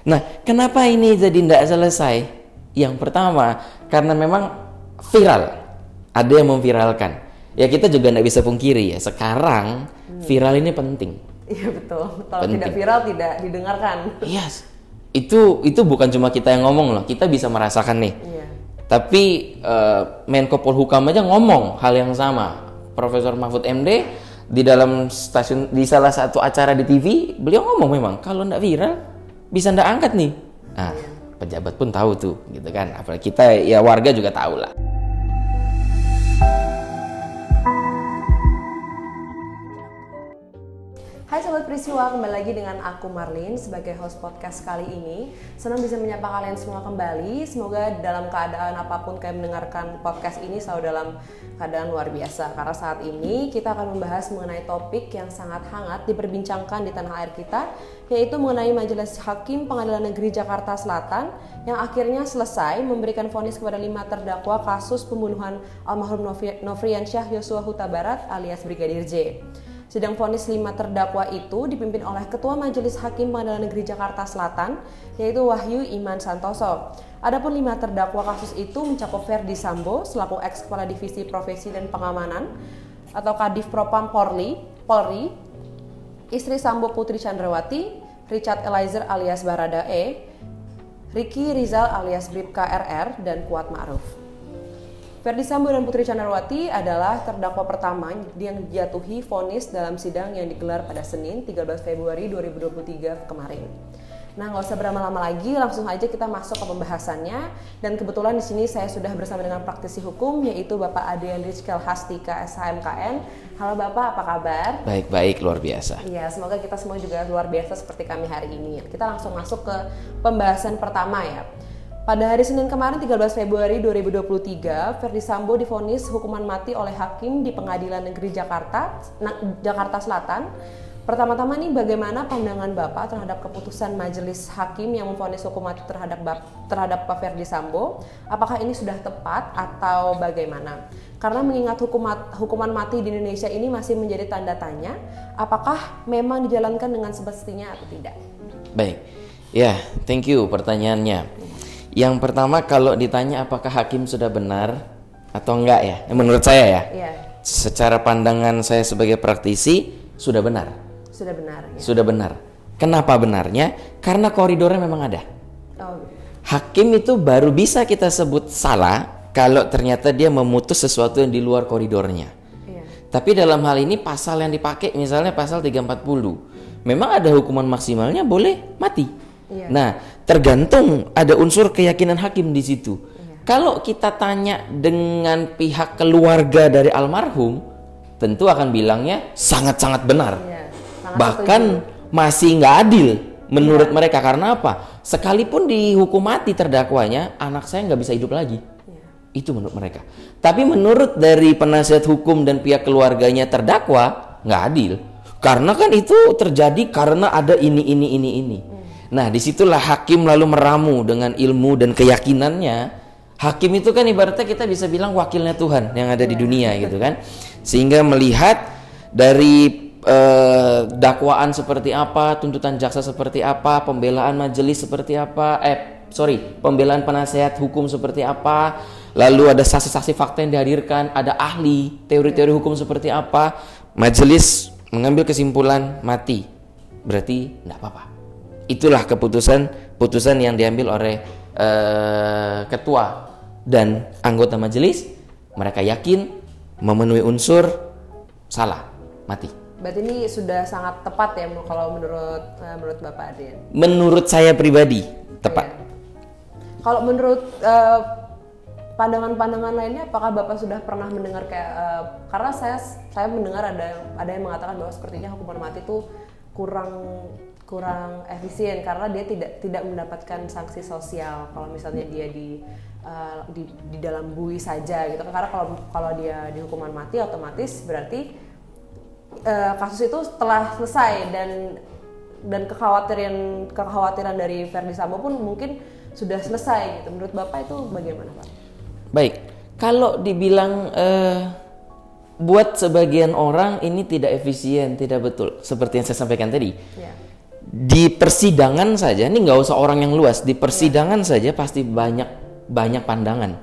Nah, kenapa ini jadi tidak selesai? Yang pertama, karena memang viral. Ada yang memviralkan. Ya kita juga tidak bisa pungkiri ya. Sekarang viral ini penting. Iya betul. Kalau Penting. tidak viral tidak didengarkan. Yes. Itu bukan cuma kita yang ngomong loh. Kita bisa merasakan nih. Iya. Tapi Menko Polhukam aja ngomong hal yang sama. Profesor Mahfud MD di dalam stasiun, di salah satu acara di TV, beliau ngomong memang kalau ndak viral bisa ndak angkat nih. Nah, pejabat pun tahu tuh, gitu kan. Apalagi kita ya warga juga tahu lah. Hai Sobat Peristiwa, kembali lagi dengan aku Marlin sebagai host podcast kali ini. Senang bisa menyapa kalian semua kembali. Semoga dalam keadaan apapun kalian mendengarkan podcast ini selalu dalam keadaan luar biasa. Karena saat ini kita akan membahas mengenai topik yang sangat hangat diperbincangkan di tanah air kita, yaitu mengenai Majelis Hakim Pengadilan Negeri Jakarta Selatan yang akhirnya selesai memberikan vonis kepada 5 terdakwa kasus pembunuhan almarhum Nofriansyah Yosua Huta Barat alias Brigadir J. Sidang vonis 5 terdakwa itu dipimpin oleh Ketua Majelis Hakim Pengadilan Negeri Jakarta Selatan, yaitu Wahyu Iman Santoso. Adapun 5 terdakwa kasus itu mencakup Ferdi Sambo selaku ex Kepala Divisi Profesi dan Pengamanan atau Kadif Propam Polri, istri Sambo Putri Chandrawati, Richard Eliezer alias Baradae, Ricky Rizal alias Bribka RR, dan Kuat Ma'ruf. Ferdi Sambo dan Putri Chandrawati adalah terdakwa pertama yang dijatuhi vonis dalam sidang yang digelar pada Senin 13 Februari 2023 kemarin. Nah, nggak usah berlama-lama lagi, langsung aja kita masuk ke pembahasannya. Dan kebetulan di sini saya sudah bersama dengan praktisi hukum, yaitu Bapak Adrian Rizkel Hastika SHMKN. Halo Bapak, apa kabar? Baik-baik, luar biasa. Iya, semoga kita semua juga luar biasa seperti kami hari ini. Kita langsung masuk ke pembahasan pertama ya. Pada hari Senin kemarin 13 Februari 2023, Ferdi Sambo divonis hukuman mati oleh hakim di Pengadilan Negeri Jakarta Selatan. Pertama-tama nih, bagaimana pandangan Bapak terhadap keputusan Majelis Hakim yang memvonis hukuman mati terhadap Pak Ferdi Sambo? Apakah ini sudah tepat atau bagaimana? Karena mengingat hukuman mati di Indonesia ini masih menjadi tanda tanya, apakah memang dijalankan dengan semestinya atau tidak? Baik. Ya, thank you pertanyaannya. Yang pertama, kalau ditanya apakah hakim sudah benar atau enggak ya, menurut saya ya, secara pandangan saya sebagai praktisi sudah benar. Sudah benar. Ya. Sudah benar. Kenapa benarnya? Karena koridornya memang ada. Oh. Hakim itu baru bisa kita sebut salah kalau ternyata dia memutus sesuatu yang di luar koridornya. Iya. Tapi dalam hal ini pasal yang dipakai misalnya pasal 340, memang ada hukuman maksimalnya boleh mati. Iya. Nah, tergantung ada unsur keyakinan hakim di situ. Iya. Kalau kita tanya dengan pihak keluarga dari almarhum, tentu akan bilangnya sangat-sangat benar. Iya, bahkan masih nggak adil menurut mereka. Karena apa? Sekalipun dihukum mati terdakwanya, anak saya nggak bisa hidup lagi. Iya. Itu menurut mereka. Tapi menurut dari penasihat hukum dan pihak keluarganya terdakwa, nggak adil. Karena kan itu terjadi karena ada ini. Nah, disitulah hakim lalu meramu dengan ilmu dan keyakinannya. Hakim itu kan ibaratnya kita bisa bilang wakilnya Tuhan yang ada di dunia gitu kan. Sehingga melihat dari dakwaan seperti apa, tuntutan jaksa seperti apa, pembelaan majelis seperti apa, pembelaan penasehat hukum seperti apa, lalu ada saksi-saksi fakta yang dihadirkan, ada ahli, teori-teori hukum seperti apa, majelis mengambil kesimpulan mati. Berarti enggak apa-apa. Itulah keputusan yang diambil oleh ketua dan anggota majelis. Mereka yakin memenuhi unsur salah, mati. Berarti ini sudah sangat tepat ya kalau menurut Bapak Adrian? Menurut saya pribadi tepat. Ya. Kalau menurut pandangan-pandangan lainnya, apakah Bapak sudah pernah mendengar karena saya mendengar ada yang mengatakan bahwa sepertinya hukuman mati itu kurang efisien karena dia tidak mendapatkan sanksi sosial kalau misalnya dia di dalam bui saja gitu. Karena kalau dia dihukuman mati otomatis berarti kasus itu telah selesai dan kekhawatiran dari Ferdi Sambo pun mungkin sudah selesai gitu. Menurut Bapak itu bagaimana, Pak? Baik, kalau dibilang buat sebagian orang ini tidak efisien, tidak betul seperti yang saya sampaikan tadi. Ya. Di persidangan saja, ini nggak usah orang yang luas, di persidangan saja pasti banyak pandangan.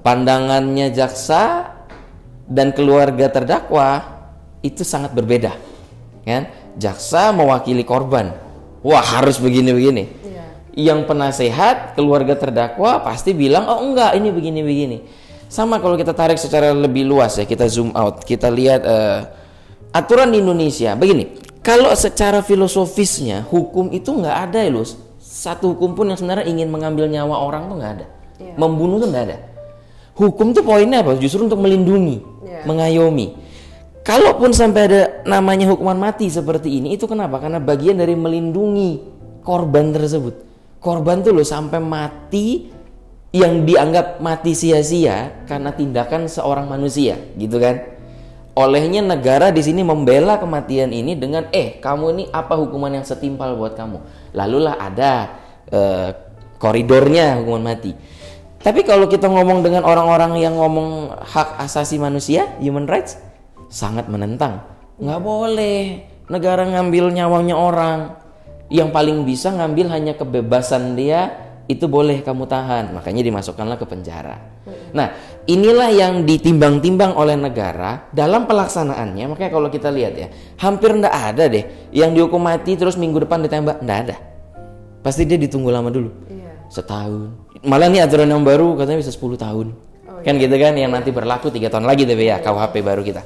Pandangannya jaksa dan keluarga terdakwa itu sangat berbeda, kan? Jaksa mewakili korban, wah harus begini-begini. Yang penasehat keluarga terdakwa pasti bilang, oh enggak, ini begini-begini. Sama kalau kita tarik secara lebih luas ya, kita zoom out, kita lihat aturan di Indonesia. Begini, kalau secara filosofisnya hukum itu nggak ada ya, Lus. Satu hukum pun yang sebenarnya ingin mengambil nyawa orang tuh nggak ada. Membunuh tuh nggak ada. Hukum tuh poinnya apa? Justru untuk melindungi, mengayomi. Kalaupun sampai ada namanya hukuman mati seperti ini, itu kenapa? Karena bagian dari melindungi korban tersebut. Korban tuh loh sampai mati yang dianggap mati sia-sia karena tindakan seorang manusia, gitu kan? Olehnya negara di sini membela kematian ini dengan kamu ini apa hukuman yang setimpal buat kamu. Lalulah ada koridornya hukuman mati. Tapi kalau kita ngomong dengan orang-orang yang ngomong hak asasi manusia, human rights, sangat menentang. Nggak boleh negara ngambil nyawanya orang. Yang paling bisa ngambil hanya kebebasan dia, itu boleh kamu tahan. Makanya dimasukkanlah ke penjara. Nah, inilah yang ditimbang-timbang oleh negara dalam pelaksanaannya. Makanya kalau kita lihat ya, hampir nggak ada deh yang dihukum mati terus minggu depan ditembak, nggak ada. Pasti dia ditunggu lama dulu, setahun. Malah nih aturan yang baru katanya bisa 10 tahun. Kan gitu kan, yang nanti berlaku 3 tahun lagi tapi ya KUHP baru kita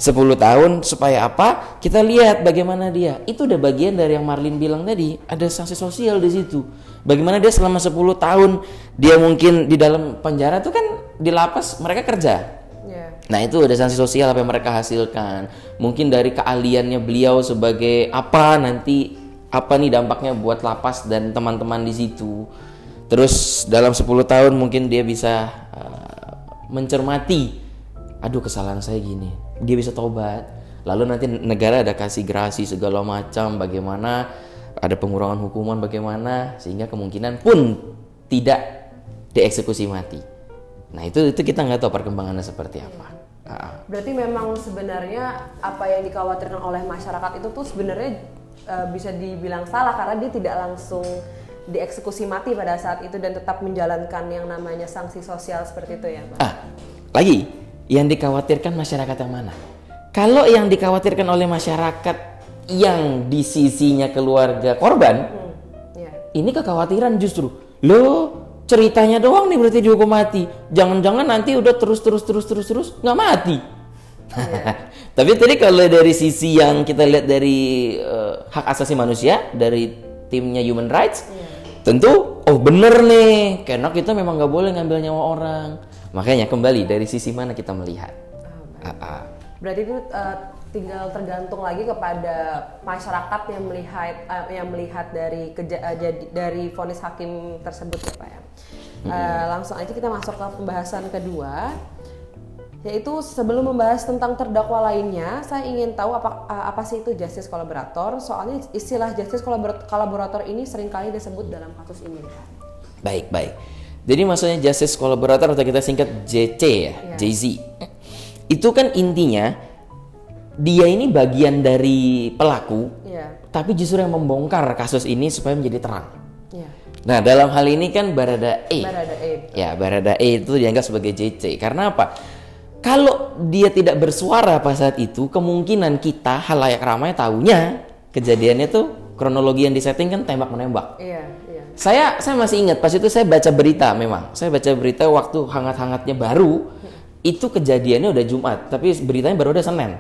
10 tahun. Supaya apa? Kita lihat bagaimana dia. Itu udah bagian dari yang Marlin bilang tadi, ada sanksi sosial di situ. Bagaimana dia selama 10 tahun dia mungkin di dalam penjara tuh kan, di lapas mereka kerja. Nah itu ada sanksi sosial apa yang mereka hasilkan. Mungkin dari keahliannya beliau sebagai apa nanti, apa nih dampaknya buat lapas dan teman-teman di situ. Terus dalam 10 tahun mungkin dia bisa mencermati, aduh kesalahan saya gini, dia bisa tobat. Lalu nanti negara ada kasih gerasi segala macam, bagaimana ada pengurangan hukuman bagaimana, sehingga kemungkinan pun tidak dieksekusi mati. Nah itu kita nggak tahu perkembangannya seperti apa. Berarti memang sebenarnya apa yang dikhawatirkan oleh masyarakat itu tuh sebenarnya bisa dibilang salah, karena dia tidak langsung dieksekusi mati pada saat itu dan tetap menjalankan yang namanya sanksi sosial seperti itu ya, Pak. Lagi yang dikhawatirkan masyarakat yang mana? Kalau yang dikhawatirkan oleh masyarakat yang di sisinya keluarga korban, ini kekhawatiran justru, loh ceritanya doang nih berarti dihukum mati. Jangan-jangan nanti udah terus nggak mati. Tapi tadi kalau dari sisi yang kita lihat dari hak asasi manusia dari timnya human rights, tentu bener nih, karena kita memang nggak boleh ngambil nyawa orang. Makanya kembali dari sisi mana kita melihat. Berarti itu tinggal tergantung lagi kepada masyarakat yang melihat dari vonis hakim tersebut ya Pak ya. Langsung aja kita masuk ke pembahasan kedua, yaitu sebelum membahas tentang terdakwa lainnya, saya ingin tahu apa sih itu justice collaborator. Soalnya istilah justice collaborator ini seringkali disebut dalam kasus ini. Baik. Jadi maksudnya justice collaborator atau kita singkat JC ya, JZ. Itu kan intinya dia ini bagian dari pelaku, tapi justru yang membongkar kasus ini supaya menjadi terang. Nah dalam hal ini kan Baradae. Baradae itu dianggap sebagai JC. Karena apa? Kalau dia tidak bersuara pada saat itu, kemungkinan kita halayak ramai tahunya kejadiannya tuh kronologi yang disetting kan tembak menembak. Saya masih ingat pas itu saya baca berita, memang saya baca berita waktu hangat-hangatnya baru. Itu kejadiannya udah Jumat, tapi beritanya baru udah Senin.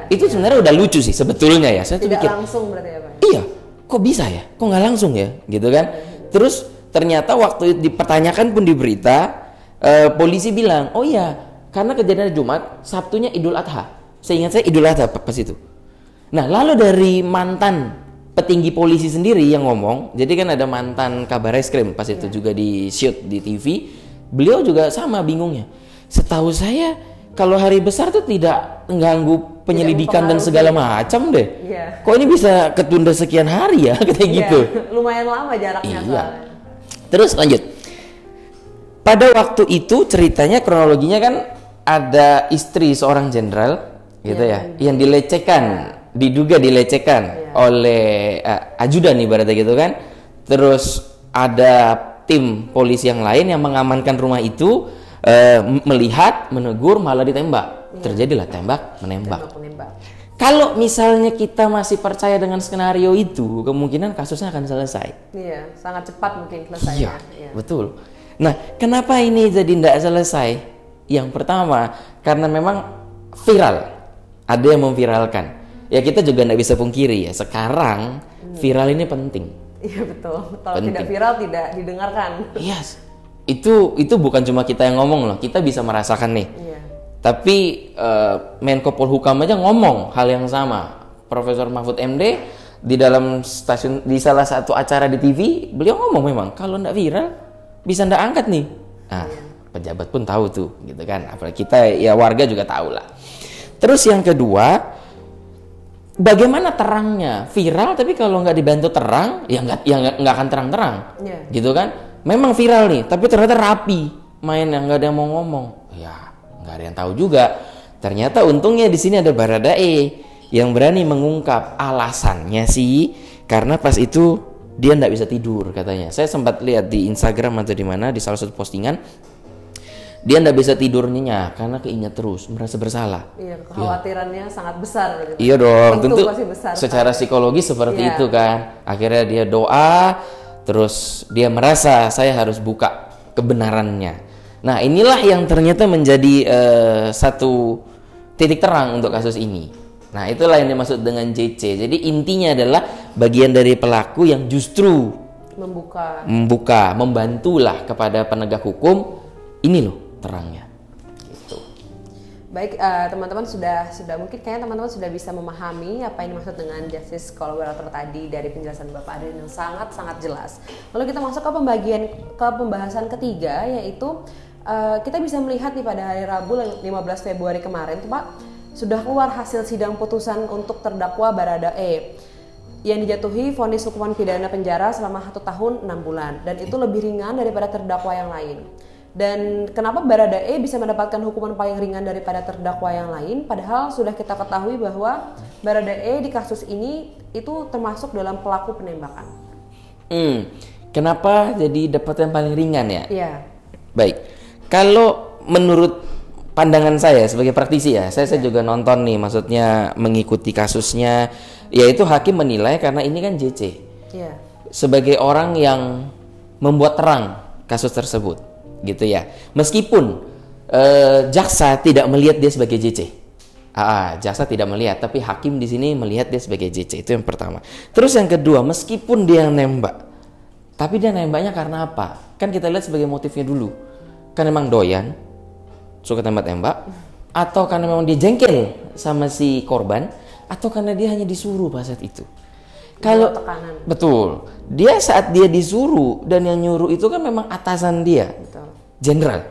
Itu sebenarnya udah lucu sih sebetulnya ya. Saya tuh tidak mikir, langsung berarti ya Pak? Iya, kok bisa ya? Kok nggak langsung ya? Gitu kan? Terus ternyata waktu dipertanyakan pun di berita, polisi bilang, oh iya, karena kejadiannya Jumat, Sabtunya Idul Adha. Seingat saya Idul Adha pas itu. Nah, lalu dari mantan petinggi polisi sendiri yang ngomong, jadi kan ada mantan kabar reskrim pas itu juga di shoot di TV, beliau juga sama bingungnya. Setahu saya kalau hari besar tuh tidak mengganggu penyelidikan dan segala macam deh. Kok ini bisa ketunda sekian hari ya kayak gitu. Lumayan lama jaraknya soalnya. Terus lanjut. Pada waktu itu ceritanya kronologinya kan ada istri seorang jenderal gitu yang dilecehkan diduga dilecehkan oleh ajudan ibaratnya gitu kan. Terus ada tim polisi yang lain yang mengamankan rumah itu, melihat, menegur, malah ditembak. Terjadilah tembak menembak. Kalau misalnya kita masih percaya dengan skenario itu, kemungkinan kasusnya akan selesai. Iya, sangat cepat mungkin selesainya. Iya, betul. Nah, kenapa ini jadi tidak selesai? Yang pertama, karena memang viral. Ada yang memviralkan. Ya kita juga tidak bisa pungkiri ya, sekarang viral ini penting. Iya betul. Kalau tidak viral tidak didengarkan. Yes. Itu bukan cuma kita yang ngomong loh, kita bisa merasakan nih. Iya. Tapi Menko Polhukam aja ngomong hal yang sama. Profesor Mahfud MD di dalam stasiun, di salah satu acara di TV, beliau ngomong memang kalau ndak viral bisa ndak angkat nih. Nah, pejabat pun tahu tuh, gitu kan. Apalagi kita ya warga juga tahu lah. Terus yang kedua, bagaimana terangnya? Viral tapi kalau nggak dibantu terang, ya nggak akan terang-terang, gitu kan? Memang viral nih, tapi ternyata rapi, main yang nggak ada yang mau ngomong. Ya nggak ada yang tahu juga. Ternyata untungnya di sini ada Baradae yang berani mengungkap alasannya sih, karena pas itu dia nggak bisa tidur katanya. Saya sempat lihat di Instagram atau di mana, di salah satu postingan, dia nggak bisa tidur nyenyak karena keinget terus, merasa bersalah. Iya, kekhawatirannya sangat besar. Gitu. Iya dong, tentu besar, secara psikologis seperti itu kan. Akhirnya dia doa, terus dia merasa saya harus buka kebenarannya. Nah inilah yang ternyata menjadi satu titik terang untuk kasus ini. Nah itulah yang dimaksud dengan JC. Jadi intinya adalah bagian dari pelaku yang justru membantulah kepada penegak hukum. Ini loh terangnya. Gitu. Baik, teman-teman sudah mungkin kayaknya teman-teman sudah bisa memahami apa yang dimaksud dengan justice collaborator tadi dari penjelasan Bapak Adrian yang sangat jelas. Lalu kita masuk ke pembahasan ketiga, yaitu kita bisa melihat nih pada hari Rabu 15 Februari kemarin tuh Pak, sudah keluar hasil sidang putusan untuk terdakwa Baradae yang dijatuhi vonis hukuman pidana penjara selama 1 tahun 6 bulan, dan itu lebih ringan daripada terdakwa yang lain. Dan kenapa Baradae bisa mendapatkan hukuman paling ringan daripada terdakwa yang lain, padahal sudah kita ketahui bahwa Baradae di kasus ini itu termasuk dalam pelaku penembakan. Kenapa jadi dapat yang paling ringan ya? Iya. Baik, kalau menurut pandangan saya sebagai praktisi ya, saya juga nonton nih, maksudnya mengikuti kasusnya, yaitu hakim menilai karena ini kan JC. Iya. Sebagai orang yang membuat terang kasus tersebut, gitu ya. Meskipun jaksa tidak melihat dia sebagai JC. Jaksa tidak melihat, tapi hakim di sini melihat dia sebagai JC. Itu yang pertama. Terus yang kedua, meskipun dia yang nembak, tapi dia nembaknya karena apa? Kan kita lihat sebagai motifnya dulu. Kan memang doyan, suka tembak-tembak, atau karena memang dia jengkel sama si korban, atau karena dia hanya disuruh pada saat itu. Kalau betul, dia saat dia disuruh dan yang nyuruh itu kan memang atasan dia, jenderal.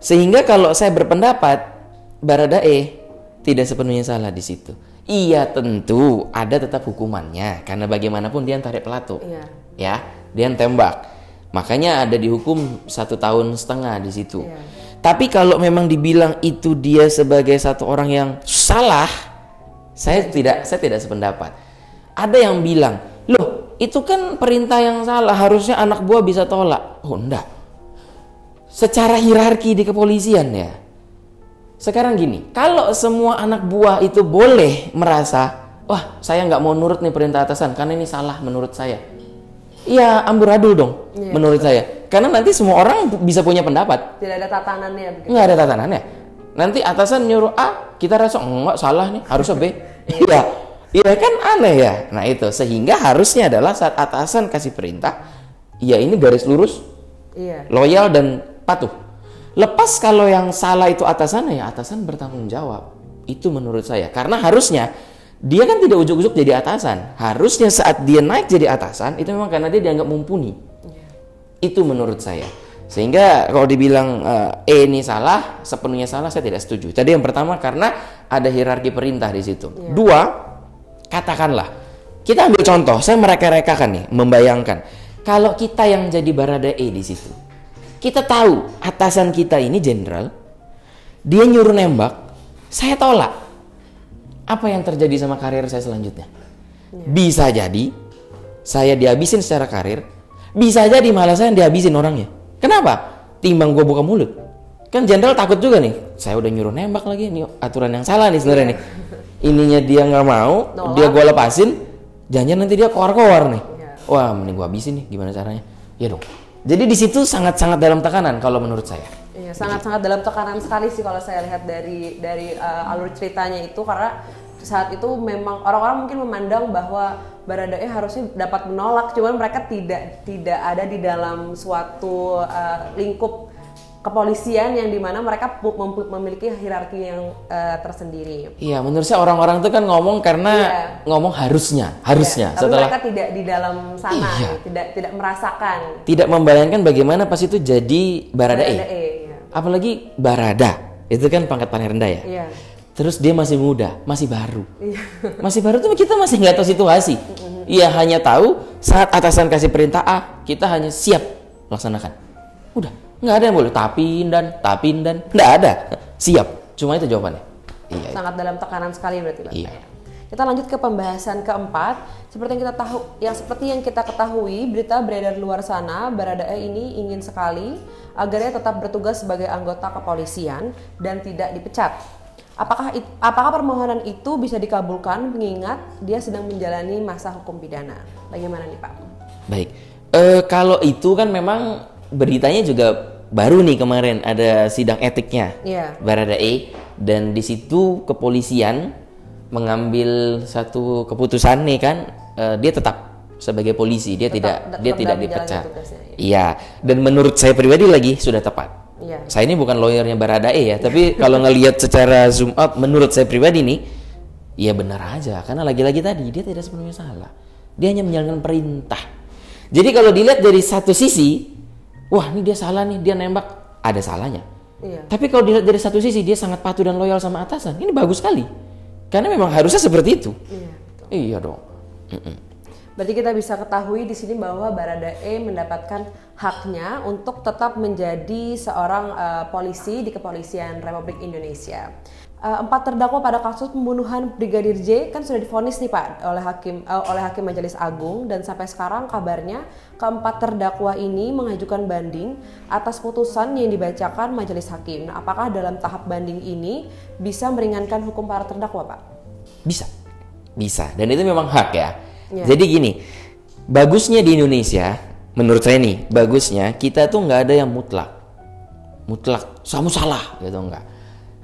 Sehingga kalau saya berpendapat Baradae tidak sepenuhnya salah di situ. Iya tentu ada tetap hukumannya karena bagaimanapun dia tarik pelatu, ya dia tembak, makanya ada dihukum 1,5 tahun di situ. Tapi kalau memang dibilang itu dia sebagai satu orang yang salah, saya tidak sependapat. Ada yang bilang, loh itu kan perintah yang salah, harusnya anak buah bisa tolak. Oh enggak. Secara hierarki di kepolisian ya. Sekarang gini, kalau semua anak buah itu boleh merasa, wah saya nggak mau nurut nih perintah atasan karena ini salah menurut saya. Iya amburadul dong menurut saya. Karena nanti semua orang bisa punya pendapat. Tidak ada tatanannya. Nggak ada tatanannya. Nanti atasan nyuruh A, kita rasa enggak salah nih, harusnya B. Iya kan aneh ya. Nah itu, sehingga harusnya adalah saat atasan kasih perintah, ya ini garis lurus, loyal dan patuh. Lepas kalau yang salah itu atasan, ya atasan bertanggung jawab. Itu menurut saya. Karena harusnya dia kan tidak ujuk-ujuk jadi atasan. Harusnya saat dia naik jadi atasan, itu memang karena dia dianggap mumpuni. Itu menurut saya. Sehingga kalau dibilang ini salah, sepenuhnya salah, saya tidak setuju. Tadi yang pertama karena ada hierarki perintah di situ. Dua, katakanlah, kita ambil contoh, saya mereka-rekakan nih, membayangkan. Kalau kita yang jadi Baradae di situ, kita tahu atasan kita ini jenderal, dia nyuruh nembak, saya tolak. apa yang terjadi sama karir saya selanjutnya? Bisa jadi saya dihabisin secara karir, bisa jadi malah saya yang dihabisin orangnya. Kenapa? Timbang gue buka mulut. Kan jenderal takut juga nih, saya udah nyuruh nembak lagi, nih aturan yang salah nih sebenarnya nih. Ininya dia nggak mau, dia gue lepasin, jangan nanti dia koar-koar nih. Wah, mending gue habisin nih, gimana caranya? Ya dong. Jadi di situ sangat-sangat dalam tekanan kalau menurut saya. Iya, sangat-sangat dalam tekanan sekali sih kalau saya lihat dari alur ceritanya itu, karena saat itu memang orang-orang mungkin memandang bahwa Baradae harusnya dapat menolak, cuman mereka tidak ada di dalam suatu lingkup kepolisian yang dimana mereka memiliki hierarki yang tersendiri. Iya, menurut saya orang-orang itu kan ngomong karena ngomong harusnya. Tapi setelah mereka tidak di dalam sana, tidak merasakan. Tidak membayangkan bagaimana pas itu jadi Baradae. Iya. Apalagi Barada, itu kan pangkat paling rendah ya. Iya. Terus dia masih muda, masih baru. Iya. Masih baru tuh kita masih nggak tahu situasi. Iya, hanya tahu saat atasan kasih perintah A, kita hanya siap laksanakan. Udah, nggak ada yang boleh tapin dan nggak ada. Siap, cuma itu jawabannya. Iya. Sangat dalam tekanan sekali berarti Pak. Iya. Kita lanjut ke pembahasan keempat. Seperti yang kita ketahui, berita beredar luar sana, Baradae ini ingin sekali agar ia tetap bertugas sebagai anggota kepolisian dan tidak dipecat. Apakah permohonan itu bisa dikabulkan mengingat dia sedang menjalani masa hukum pidana? Bagaimana nih Pak? Baik, kalau itu kan memang beritanya juga baru nih kemarin ada sidang etiknya Baradae, dan di situ kepolisian mengambil satu keputusan nih kan, dia tetap sebagai polisi, dia tidak dipecat. Iya, dan menurut saya pribadi lagi sudah tepat. Iya. Saya ini bukan lawyernya Baradae ya, tapi kalau ngelihat secara zoom out, menurut saya pribadi nih, ya benar aja, karena lagi-lagi tadi dia tidak sepenuhnya salah, dia hanya menjalankan perintah. Jadi kalau dilihat dari satu sisi, wah ini dia salah nih, dia nembak, ada salahnya. Iya. Tapi kalau dilihat dari satu sisi, dia sangat patuh dan loyal sama atasan, ini bagus sekali, karena memang harusnya seperti itu. Iya, betul. Iya dong. Berarti kita bisa ketahui di sini bahwa Baradae mendapatkan haknya untuk tetap menjadi seorang polisi di Kepolisian Republik Indonesia. 4 terdakwa pada kasus pembunuhan Brigadir J kan sudah divonis nih Pak oleh hakim Majelis Agung, dan sampai sekarang kabarnya keempat terdakwa ini mengajukan banding atas putusan yang dibacakan Majelis Hakim. Nah, apakah dalam tahap banding ini bisa meringankan hukum para terdakwa Pak? Bisa, dan itu memang hak ya. Jadi gini, bagusnya di Indonesia, menurut saya nih, bagusnya kita tuh nggak ada yang mutlak, kamu salah gitu, enggak.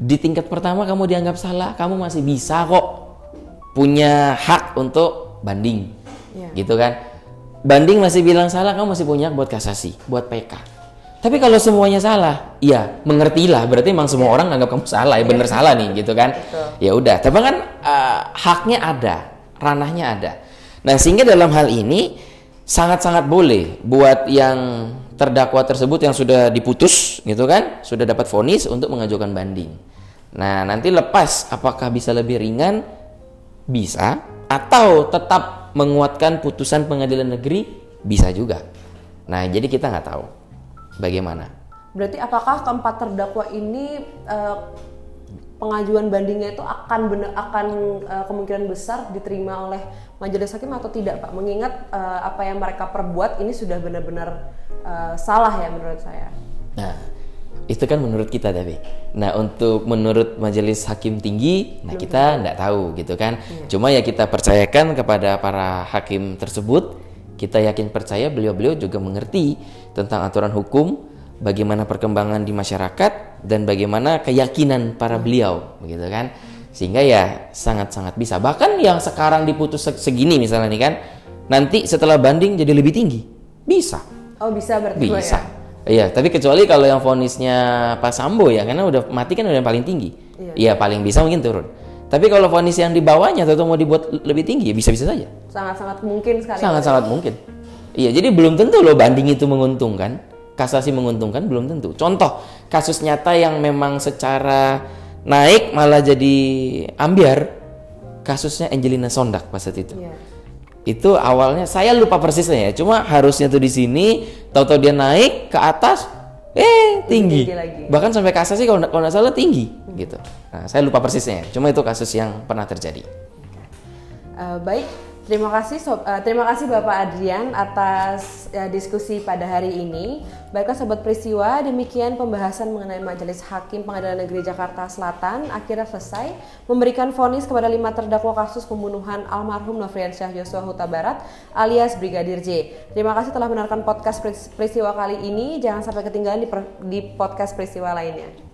Di tingkat pertama kamu dianggap salah, kamu masih bisa kok punya hak untuk banding, gitu kan. Banding masih bilang salah, kamu masih punya buat kasasi, buat PK. Tapi kalau semuanya salah, ya mengertilah, berarti emang semua orang anggap kamu salah, ya bener salah nih, gitu kan. Ya udah, tapi kan haknya ada, ranahnya ada. Nah, sehingga dalam hal ini sangat-sangat boleh buat yang terdakwa tersebut yang sudah diputus gitu kan, sudah dapat vonis untuk mengajukan banding. Nah, nanti lepas apakah bisa lebih ringan, bisa, atau tetap menguatkan putusan pengadilan negeri, bisa juga. Nah, jadi kita nggak tahu bagaimana. Berarti apakah keempat terdakwa ini pengajuan bandingnya itu akan kemungkinan besar diterima oleh Majelis Hakim atau tidak Pak? Mengingat apa yang mereka perbuat ini sudah benar-benar salah ya menurut saya. Nah, itu kan menurut kita tapi. Nah, untuk menurut Majelis Hakim Tinggi, nah kita nggak tahu gitu kan. Cuma ya kita percayakan kepada para hakim tersebut. Kita yakin percaya beliau-beliau juga mengerti tentang aturan hukum, bagaimana perkembangan di masyarakat, dan bagaimana keyakinan para beliau, begitu kan? Sehingga ya sangat-sangat bisa. Bahkan yang sekarang diputus segini misalnya nih kan, nanti setelah banding jadi lebih tinggi, bisa. Oh bisa berarti bisa. Ya? Iya, tapi kecuali kalau yang vonisnya Pak Sambo ya, karena udah mati kan udah yang paling tinggi. Iya, paling bisa mungkin turun. Tapi kalau vonis yang di bawahnya atau mau dibuat lebih tinggi ya bisa-bisa saja. Sangat-sangat mungkin sekali. Sangat-sangat mungkin. Iya, jadi belum tentu loh banding itu menguntungkan, kasasi menguntungkan, belum tentu. Contoh kasus nyata yang memang secara naik malah jadi ambiar, kasusnya Angelina Sondak pas saat itu. Itu awalnya saya lupa persisnya ya, cuma harusnya tuh di sini, tahu-tahu dia naik ke atas, tinggi. lagi. Bahkan sampai kasasi kalau nggak salah tinggi gitu. Nah, saya lupa persisnya, cuma itu kasus yang pernah terjadi. Baik, terima kasih Bapak Adrian atas diskusi pada hari ini. Baiklah Sobat Peristiwa, demikian pembahasan mengenai Majelis Hakim Pengadilan Negeri Jakarta Selatan akhirnya selesai memberikan vonis kepada 5 terdakwa kasus pembunuhan almarhum Nofriansyah Yosua Huta Barat alias Brigadir J. Terima kasih telah mendengarkan podcast Peristiwa kali ini. Jangan sampai ketinggalan di podcast Peristiwa lainnya.